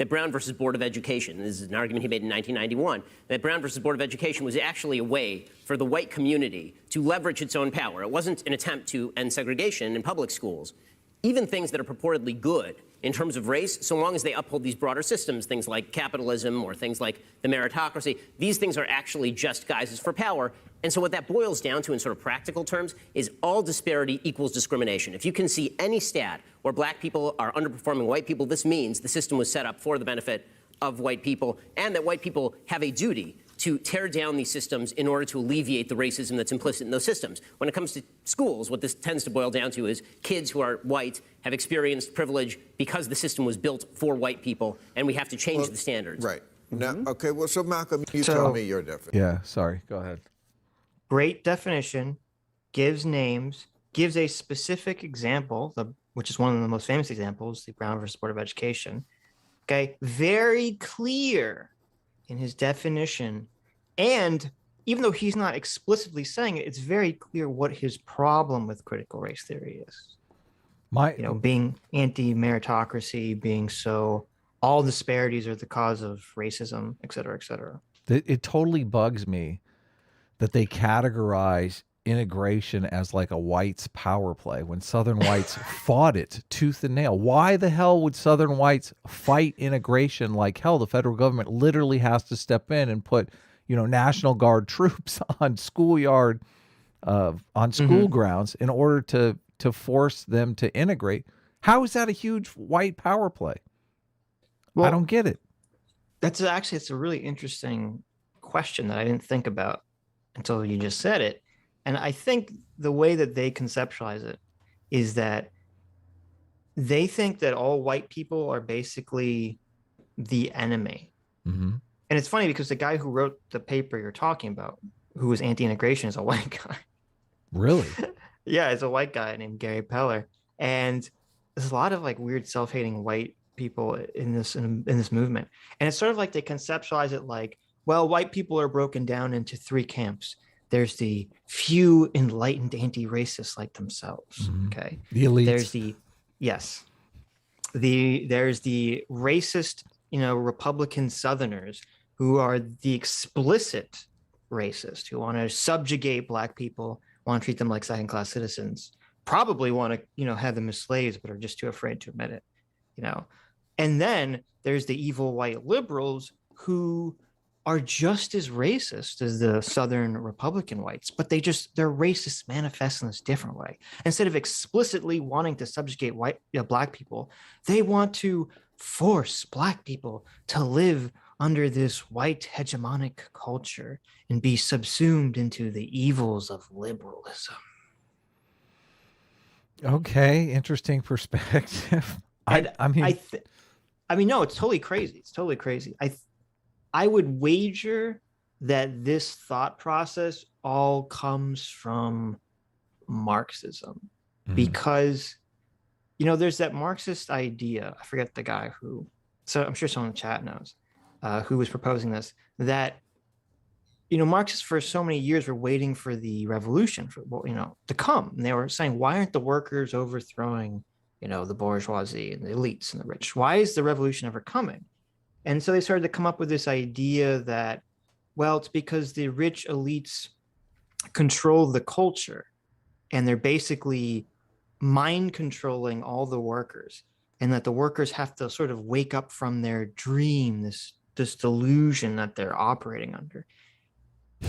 that Brown versus Board of Education, this is an argument he made in 1991, that Brown versus Board of Education was actually a way for the white community to leverage its own power. It wasn't an attempt to end segregation in public schools. Even things that are purportedly good in terms of race, so long as they uphold these broader systems, things like capitalism or things like the meritocracy, these things are actually just guises for power. And so what that boils down to in sort of practical terms is all disparity equals discrimination. If you can see any stat where black people are underperforming white people, this means the system was set up for the benefit of white people, and that white people have a duty to tear down these systems in order to alleviate the racism that's implicit in those systems. When it comes to schools, what this tends to boil down to is kids who are white have experienced privilege because the system was built for white people, and we have to change the standards. Right. Now, okay, well, so Malcolm, you tell me your definition. Yeah, sorry, go ahead. Great definition, gives names, gives a specific example, which is one of the most famous examples, the Brown versus Board of Education. Okay, very clear in his definition. And even though he's not explicitly saying it, it's very clear what his problem with critical race theory is. Being anti-meritocracy, being so all disparities are the cause of racism, et cetera, et cetera. It totally bugs me that they categorize integration as like a whites power play when Southern whites fought it tooth and nail. Why the hell would Southern whites fight integration like hell? The federal government literally has to step in and put, National Guard troops on schoolyard, on school grounds in order to force them to integrate. How is that a huge white power play? Well, I don't get it. It's a really interesting question that I didn't think about until you just said it. And I think the way that they conceptualize it is that they think that all white people are basically the enemy. Mm-hmm. And it's funny because the guy who wrote the paper you're talking about, who was anti-integration, is a white guy. Really? Yeah, it's a white guy named Gary Peller. And there's a lot of like weird self-hating white people in this movement. And it's sort of like they conceptualize it like, well, white people are broken down into three camps. There's the few enlightened anti-racists like themselves. Mm-hmm. Okay. The elites. There's the racist, Republican Southerners who are the explicit racist, who want to subjugate black people, want to treat them like second-class citizens, probably want to, have them as slaves, but are just too afraid to admit it, And then there's the evil white liberals who are just as racist as the Southern Republican whites, but their racist manifest in this different way. Instead of explicitly wanting to subjugate black people, they want to force black people to live under this white hegemonic culture and be subsumed into the evils of liberalism. Okay, interesting perspective. No, it's totally crazy. It's totally crazy. I would wager that this thought process all comes from Marxism, because, there's that Marxist idea. I forget the guy so I'm sure someone in the chat knows, who was proposing this, that, Marxists for so many years were waiting for the revolution to come. And they were saying, why aren't the workers overthrowing, the bourgeoisie and the elites and the rich? Why is the revolution ever coming? And so they started to come up with this idea that, well, it's because the rich elites control the culture and they're basically mind controlling all the workers, and that the workers have to sort of wake up from their dream, this delusion that they're operating under.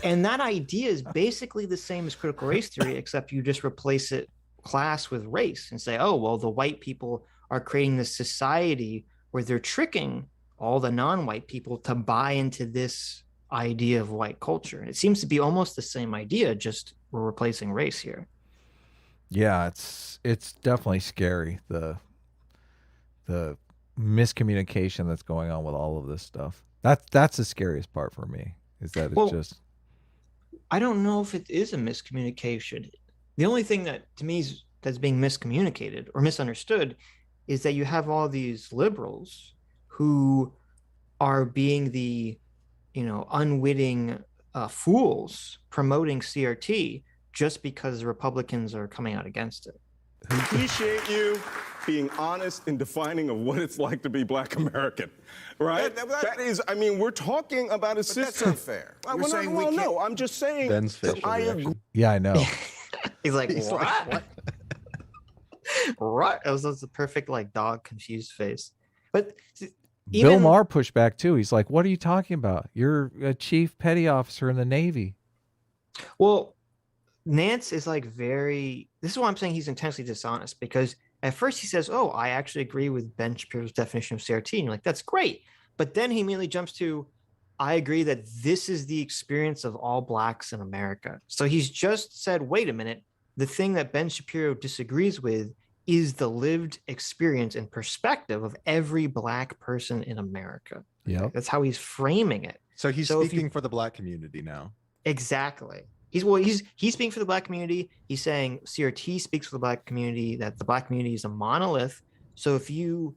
And that idea is basically the same as critical race theory, except you just replace it class with race and say, oh, well, the white people are creating this society where they're tricking all the non-white people to buy into this idea of white culture. And it seems to be almost the same idea, just we're replacing race here. Yeah, it's definitely scary, the miscommunication that's going on with all of this stuff. That's the scariest part for me, is that it's just... I don't know if it is a miscommunication. The only thing that to me that's being miscommunicated or misunderstood is that you have all these liberals who are being the, unwitting fools promoting CRT just because the Republicans are coming out against it. Appreciate you. being honest in defining of what it's like to be Black American, right? That is, I mean, we're talking about a system. That's unfair. You're saying we can't. No, I'm just saying. Ben's facial I agree. reaction. Yeah, I know. He's like, He's what? like, what? Right. That was the perfect like dog confused face. But Bill Maher pushed back too. He's like, "What are you talking about? You're a chief petty officer in the Navy." Well, Nance is like this is why I'm saying he's intensely dishonest, because at first he says, "Oh, I actually agree with Ben Shapiro's definition of CRT." And you're like, "That's great." But then he immediately jumps to, "I agree that this is the experience of all Blacks in America." So he's just said, wait a minute, the thing that Ben Shapiro disagrees with is the lived experience and perspective of every Black person in America. Yeah, That's how he's framing it. So he's So if speaking for the Black community now. Exactly. He's speaking for the Black community. He's saying CRT speaks for the Black community, that the Black community is a monolith. So if you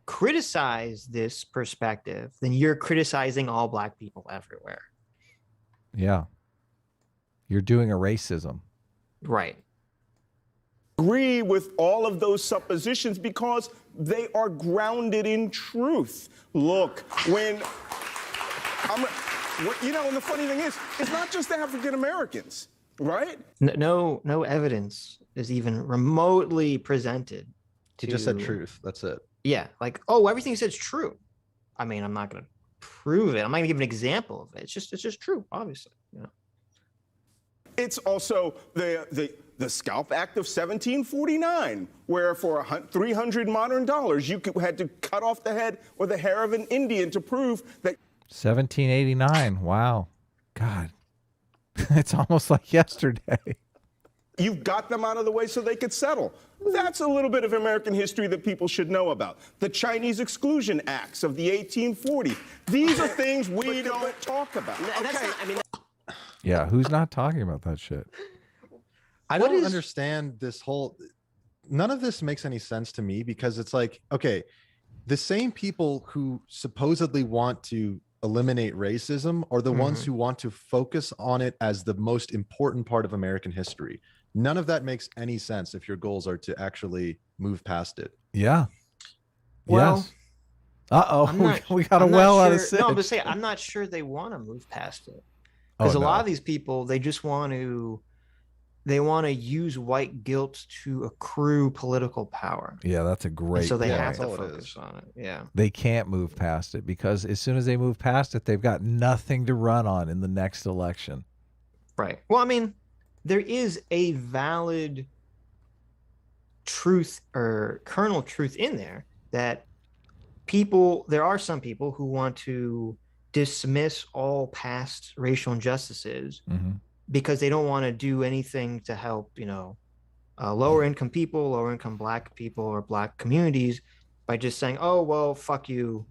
criticize this perspective, then you're criticizing all Black people everywhere. yeah. You're doing a racism. Right. Agree with all of those suppositions because they are grounded in truth. Look, and the funny thing is, it's not just African Americans, right? No evidence is even remotely presented. He just said truth. That's it. Yeah, like, oh, everything he said is true. I mean, I'm not going to prove it. I'm not going to give an example of it. It's just true, obviously. Yeah. It's also the Scalp Act of 1749, where for $300 modern dollars, you had to cut off the head or the hair of an Indian to prove that. 1789. Wow. God. It's almost like yesterday. You've got them out of the way so they could settle. That's a little bit of American history that people should know about. The Chinese Exclusion Acts of the 1840s. These are things we don't talk about. Yeah, who's not talking about that shit? I don't understand this whole. None of this makes any sense to me, because it's like, okay, the same people who supposedly want to eliminate racism are the ones who want to focus on it as the most important part of American history. None of that makes any sense if your goals are to actually move past it. Yeah. Well, yes. We got a well out of Sitch. No, I'm just saying, I'm not sure they want to move past it. Because a lot of these people, they just want to use white guilt to accrue political power. Yeah, that's a great. So they point. have to focus on it. Yeah. They can't move past it, because as soon as they move past it, they've got nothing to run on in the next election. Right. Well, I mean, there is a valid truth or kernel truth in there that there are some people who want to dismiss all past racial injustices because they don't want to do anything to help, lower income people, lower income Black people or Black communities, by just saying, oh, well, fuck you,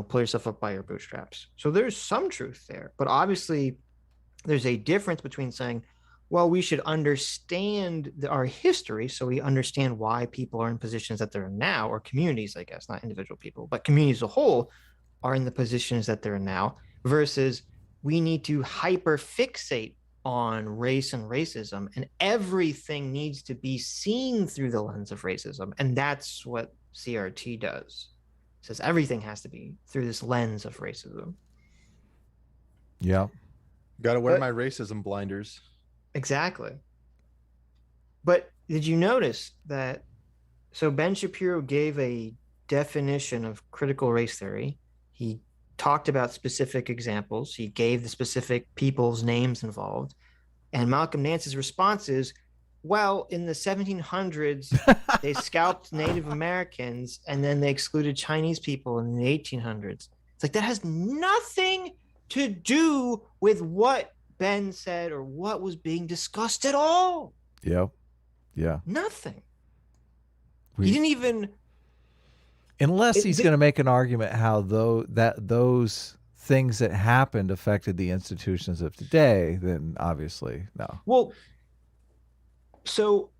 pull yourself up by your bootstraps. So there's some truth there, but obviously there's a difference between saying, well, we should understand our history so we understand why people are in positions that they're in now, or communities, I guess, not individual people, but communities as a whole are in the positions that they're in now, versus we need to hyperfixate on race and racism, and everything needs to be seen through the lens of racism. And that's what CRT does. It says everything has to be through this lens of racism. Yeah. Got to wear my racism blinders. Exactly. But did you notice that? So Ben Shapiro gave a definition of critical race theory. He talked about specific examples. He gave the specific people's names involved. And Malcolm Nance's response is, well, in the 1700s, they scalped Native Americans, and then they excluded Chinese people in the 1800s. It's like, that has nothing to do with what Ben said or what was being discussed at all. Yep. Yeah. Nothing. He didn't even. Unless he's going to make an argument how those things that happened affected the institutions of today, then obviously no. Well, so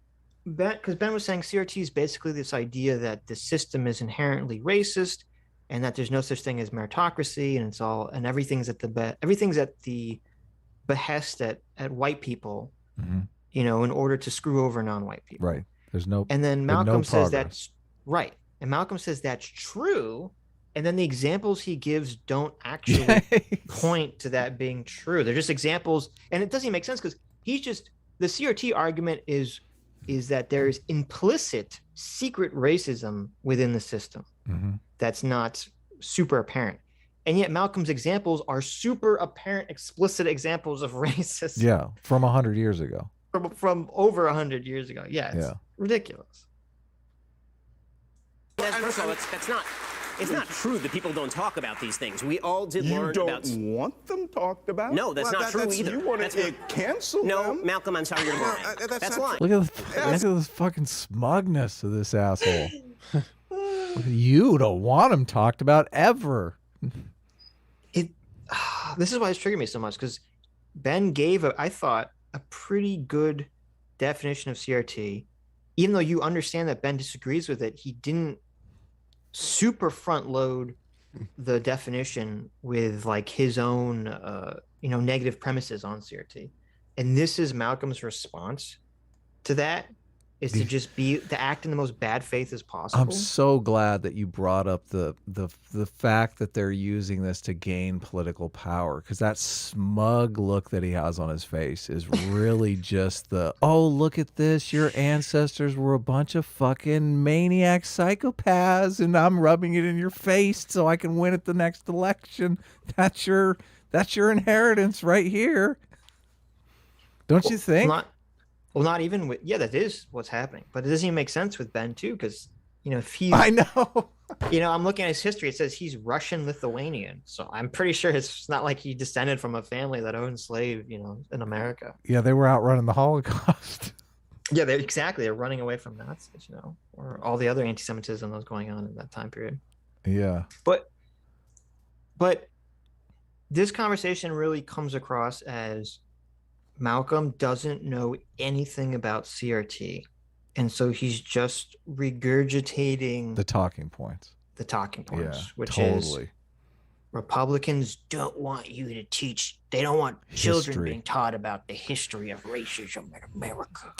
because Ben was saying CRT is basically this idea that the system is inherently racist, and that there's no such thing as meritocracy, and everything's at the behest at white people, in order to screw over non-white people. Right. There's no. And then Malcolm says Right. And Malcolm says that's true. And then the examples he gives don't actually point to that being true. They're just examples. And it doesn't even make sense because the CRT argument is that there is implicit secret racism within the system that's not super apparent. And yet Malcolm's examples are super apparent, explicit examples of racism. Yeah, from 100 years ago. From over 100 years ago. Yeah, it's ridiculous. First of all, it's not true that people don't talk about these things. We all did learn about... You don't want them talked about? No, that's not true either. You want to cancel them? No, Malcolm, I'm sorry, you're lying. That's lying. Look at this fucking smugness of this asshole. You don't want him talked about ever. This is why it's triggered me so much, because Ben gave, I thought, a pretty good definition of CRT. Even though you understand that Ben disagrees with it, he didn't super front load the definition with like his own negative premises on CRT. And this is Malcolm's response to that, is to act in the most bad faith as possible. I'm so glad that you brought up the fact that they're using this to gain political power, because that smug look that he has on his face is really just oh, look at this, your ancestors were a bunch of fucking maniac psychopaths and I'm rubbing it in your face so I can win at the next election. That's your inheritance right here. Don't you think? Not even with, that is what's happening, but it doesn't even make sense with Ben too, because if he's, I know, I'm looking at his history. It says he's Russian Lithuanian, so I'm pretty sure it's not like he descended from a family that owned slaves, in America. Yeah, they were out running the Holocaust. Yeah, they're running away from Nazis, or all the other anti-Semitism that was going on in that time period. Yeah, but this conversation really comes across as Malcolm doesn't know anything about CRT, and so he's just regurgitating the talking points, which totally. is Republicans don't want you to teach. They don't want children being taught about the history of racism in America.